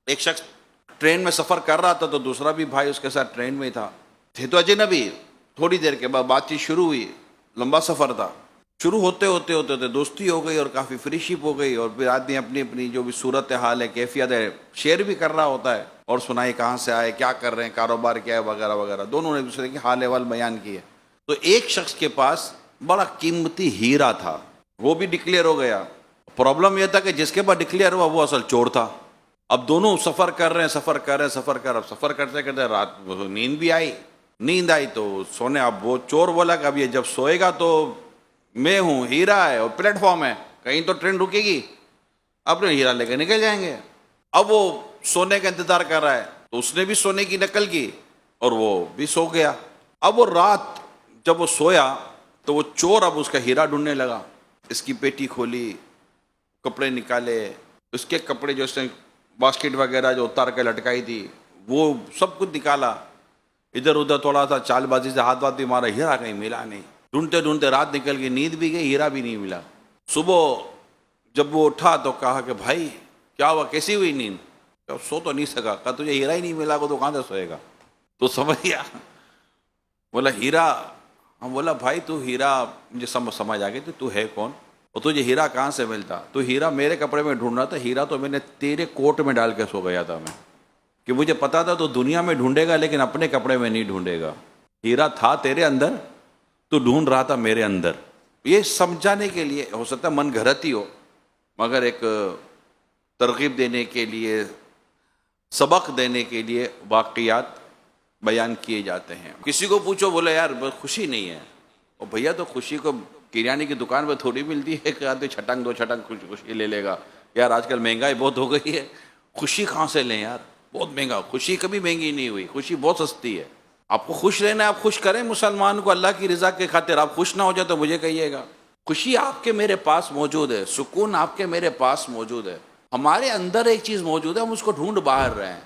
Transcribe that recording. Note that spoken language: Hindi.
एक शख्स ट्रेन में सफ़र कर रहा था तो दूसरा भी भाई उसके साथ ट्रेन में ही था। थे तो अजनबी। थोड़ी देर के बाद बातचीत शुरू हुई। लंबा सफ़र था। शुरू होते होते होते होते दोस्ती हो गई और काफ़ी फ्रीशिप हो गई और फिर आदमी अपनी अपनी जो भी सूरत हाल है, कैफियत है, शेयर भी कर रहा होता है और सुनाई कहाँ से आए, क्या कर रहे हैं, कारोबार क्या है, वगैरह वगैरह। दोनों ने एक दूसरे की हाल अहवाल बयान किए। तो एक शख्स के पास बड़ा कीमती हीरा था, वो भी डिक्लेयर हो गया। प्रॉब्लम यह था कि जिसके पास डिक्लेयर हुआ वो असल चोर था। अब दोनों सफ़र कर रहे हैं, सफ़र कर रहे हैं, सफ़र कर, अब सफ़र करते करते रात नींद भी आई। नींद आई तो सोने, अब वो चोर बोला कि अब ये जब सोएगा तो मैं हूँ, हीरा है और प्लेटफॉर्म है, कहीं तो ट्रेन रुकेगी, अपने हीरा लेके निकल जाएंगे। अब वो सोने का इंतजार कर रहा है तो उसने भी सोने की नकल की और वो भी सो गया। अब वो रात जब वो सोया तो वो चोर अब उसका हीरा ढूंढने लगा। इसकी पेटी खोली, कपड़े निकाले, उसके कपड़े जो उसने बास्केट वगैरह जो उतार के लटकाई थी वो सब कुछ निकाला। इधर उधर थोड़ा सा चालबाजी से हाथ वाथ भी मारा, हीरा कहीं मिला नहीं। ढूंढते ढूंढते रात निकल गई, नींद भी गई, हीरा भी नहीं मिला। सुबह जब वो उठा तो कहा कि भाई क्या हुआ, कैसी हुई नींद? तो सो तो नहीं सका। कहा तुझे हीरा ही नहीं मिला तो कहाँ से सोएगा? तो समझ गया। बोला हीरा। हम बोला भाई तू हीरा, मुझे समझ आ गई तो तू है कौन और तुझे हीरा कहाँ से मिलता? तो हीरा मेरे कपड़े में ढूंढ रहा था, हीरा तो मैंने तेरे कोट में डाल के सो गया था मैं, कि मुझे पता था तो दुनिया में ढूंढेगा लेकिन अपने कपड़े में नहीं ढूंढेगा। हीरा था तेरे अंदर, तो ढूंढ रहा था मेरे अंदर। ये समझाने के लिए, हो सकता है मन घरती हो, मगर एक तरगीब देने के लिए, सबक देने के लिए वाक़ियात बयान किए जाते हैं। किसी को पूछो, बोले यार बस खुशी नहीं है, और भैया तो खुशी को किराने की दुकान पर थोड़ी मिलती है कि आदमी छटंग दो छटंग खुशी ले लेगा। यार आजकल महंगाई बहुत हो गई है, खुशी कहाँ से लें यार, बहुत महंगा। खुशी कभी महंगी नहीं हुई, खुशी बहुत सस्ती है। आपको खुश रहना है, आप खुश करें मुसलमान को अल्लाह की रज़ा के खातिर। आप खुश ना हो जाए तो मुझे कहिएगा। खुशी आपके मेरे पास मौजूद है, सुकून आपके मेरे पास मौजूद है। हमारे अंदर एक चीज़ मौजूद है, हम उसको ढूंढ बाहर रहे हैं।